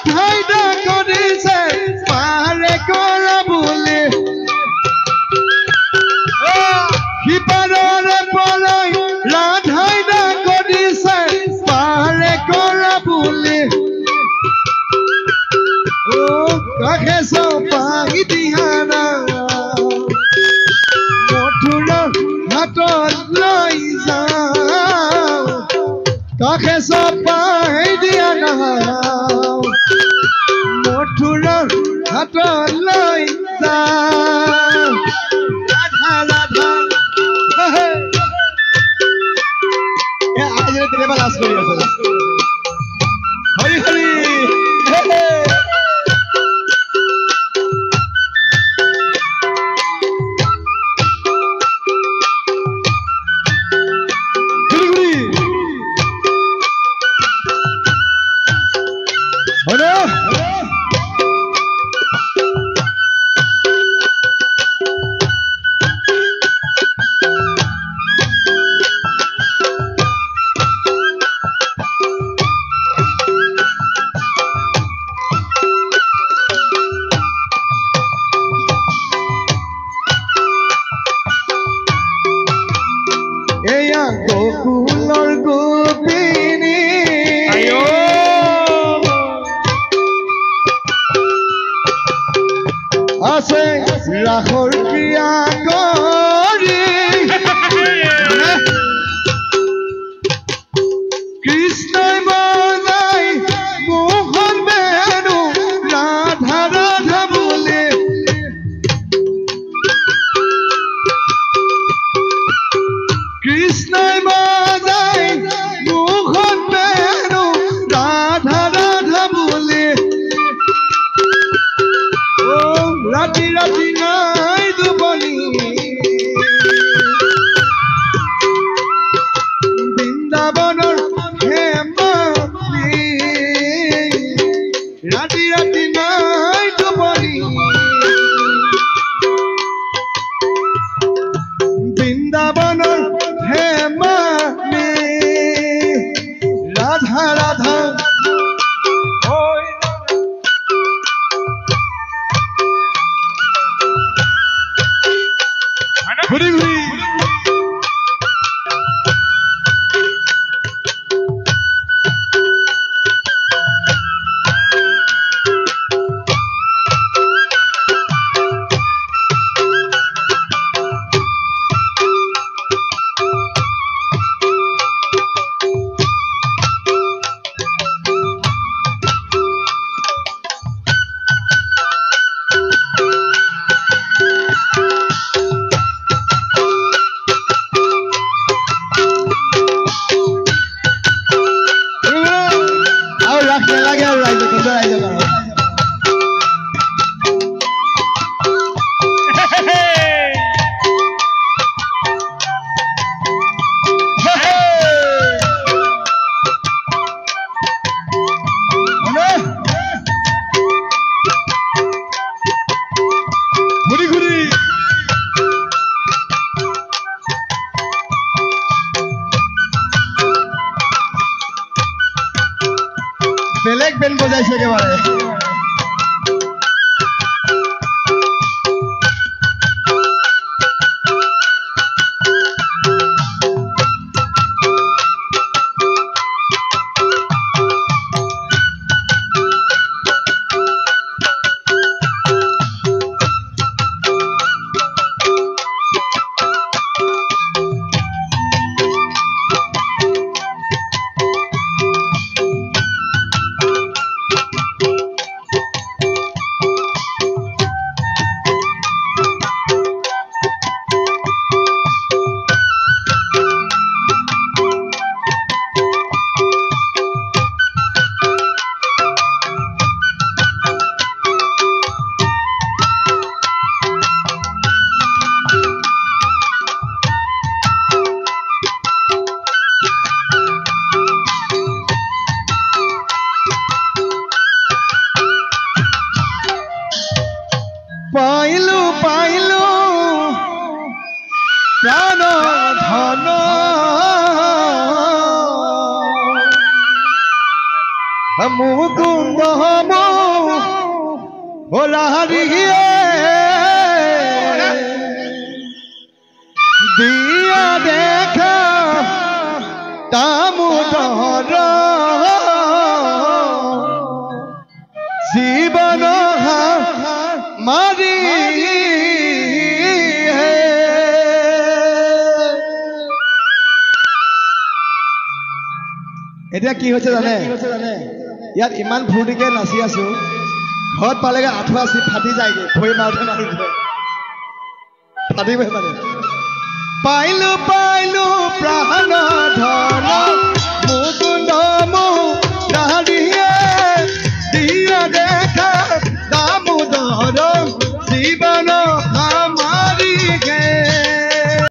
রাধাইদা করিছে পারে করা বলে সিপাররে পলাই রাধাইদা করিছে পারে করা বলে ও কাকে সপাই দিহানা মঠুর হাতত লৈ যাও কাকে সপাই দিহানা মঠুর হাতত লৈ যাও রাধা রাধা আজি তেরে বালাস করি আছে হরি হরি গোকুলৰ গোপিনী আছে ৰাসৰ ক্ৰিয়া কৰি কৃষ্ণই বজাই মোহন বেণু ৰাধা ৰাধা বুলি কৃষ্ণই বজাই মোহন বেণু ৰাধা ৰাধা বলে ও ৰাতি ৰাতি নাই দুবনি বৃন্দাবনৰ হেমালি ৰাতি ৰাতি নাই দুবনি বৃন্দাবনৰ হেমালি রাধা রাধা ঘুরি ঘুরি বেলেগ বেল বজাইছে একেবারে প্রাণ ধন মুকুন্দ হলারিয়ে দিয়া দেখা তামোদর জীবন মারি এতিয়া কি হৈছে জানে ইয়াত ইমান ফূৰ্তিকে নাচি আছো ঘৰত পালেগে আঁঠুৱা ফাটি যায়গে ভৰি মাৰোতে ফাটিবই মানে পাইলো পাইলো প্ৰাণ